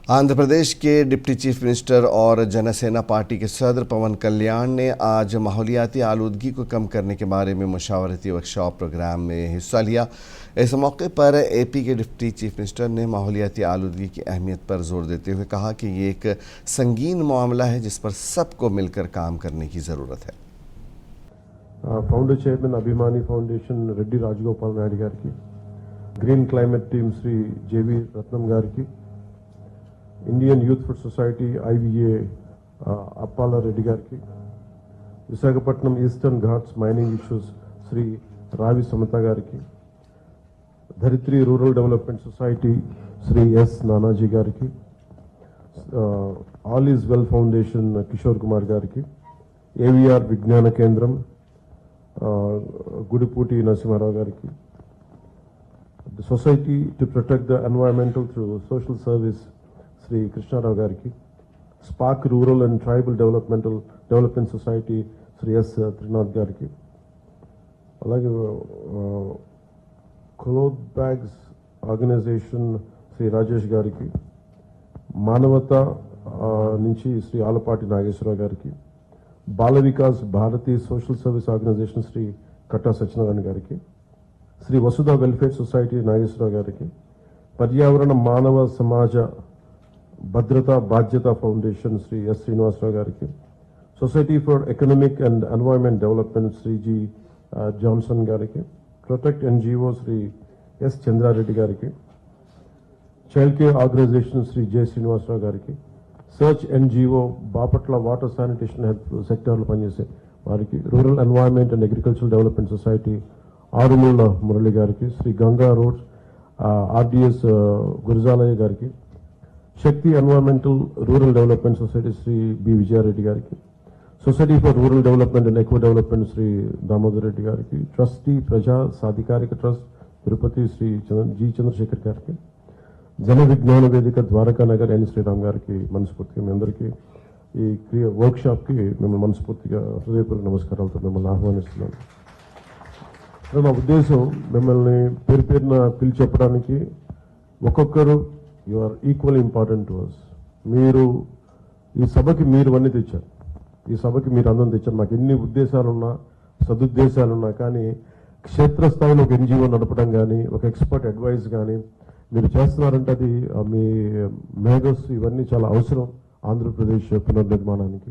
आंध्र प्रदेश के deputy chief minister और Jana Sena party के सदर पवन कल्याण ने आज माहौलियाती आलूदगी को कम करने के बारे में मुशावरती वर्कशॉप प्रोग्राम में हिस्सा लिया। इस मौके पर एपी के डिप्टी चीफ मिनिस्टर ने माहौलियाती आलूदगी की अहमियत पर जोर देते हुए कहा कि ये एक संगीन मामला है जिस पर सबको मिलकर काम करने की ज़रूरत है। Founder chairman Abhimani foundation Reddy Rajagopal Naidu गाరికి, green climate team Shri JV Ratnam गाరికి, Indian youth for society IVA Appala Reddy गाరికి, Visakhapatnam eastern ghats mining issues Shri Ravi Samata गाరికి, Dharitri rural development society Shri S Nanaji गाరికి, all is well foundation Kishore Kumar गाరికి, AVR विज्ञान केंद्रम गुडिपूटी नरसिंहाराव गाరికి, the society to protect the environmental through social service Sri Krishnarao గారికి, spark rural and tribal development society Sri S Trinath గారికి, అలాగే cloth bags organisation Sri Rajesh గారికి, మానవత నుంచి శ్రీ ఆలపాటి నాగేశ్వరరావు గారికి, Bala Vikas Bharati social service organisation Sri Katta Satyanarayana గారికి, శ్రీ వసుధ వెల్ఫేర్ సొసైటీ నాగేశ్వరరావు గారికి, పర్యావరణ మానవ సమాజ భద్రతా బాధ్యత ఫౌండేషన్ శ్రీ S శ్రీనివాసరావు గారికి, society for economic and environment development Sri G Johnson గారికి, protect NGO Sri S Chandrareddy గారికి, child care organisation Sri J Srinivasarao గారికి, search NGO Bapatla water sanitation health సెక్టార్లో పనిచేసే వారికి, rural environment and agricultural development society Arumula Murali గారికి, శ్రీ గంగా రోడ్స్ RDS గురజాలయ్య గారికి, Shakti environmental rural development society Sri B Vijayareddy గారికి, society for rural development and eco development Sri Damodar Reddy గారికి, trustee ప్రజా సాధికారిక ట్రస్ట్ తిరుపతి శ్రీ G చంద్రశేఖర్ గారికి, జన విజ్ఞాన వేదిక ద్వారకా నగర్ N శ్రీరామ్ గారికి మనస్ఫూర్తిగా మీ అందరికీ ఈ వర్క్షాప్కి మిమ్మల్ని మనస్ఫూర్తిగా హృదయపూర్వక నమస్కారాలతో మిమ్మల్ని ఆహ్వానిస్తున్నాను. నా ఉద్దేశం మిమ్మల్ని పేరు పేరున పిలిచి చెప్పడానికి, ఒక్కొక్కరు you are equal important to us. మీరు ఈ సభకి మీరు అన్నీ తెచ్చారు, ఈ సభకి మీరు అందరం తెచ్చారు. మాకు ఎన్ని ఉద్దేశాలున్నా సదుద్దేశాలున్నా కానీ క్షేత్రస్థాయిలో ఒక NGO నడపడం కానీ ఒక ఎక్స్పర్ట్ అడ్వైస్ కానీ మీరు చేస్తున్నారంటే అది మీ మేధస్సు ఇవన్నీ చాలా అవసరం ఆంధ్రప్రదేశ్ పునర్నిర్మాణానికి.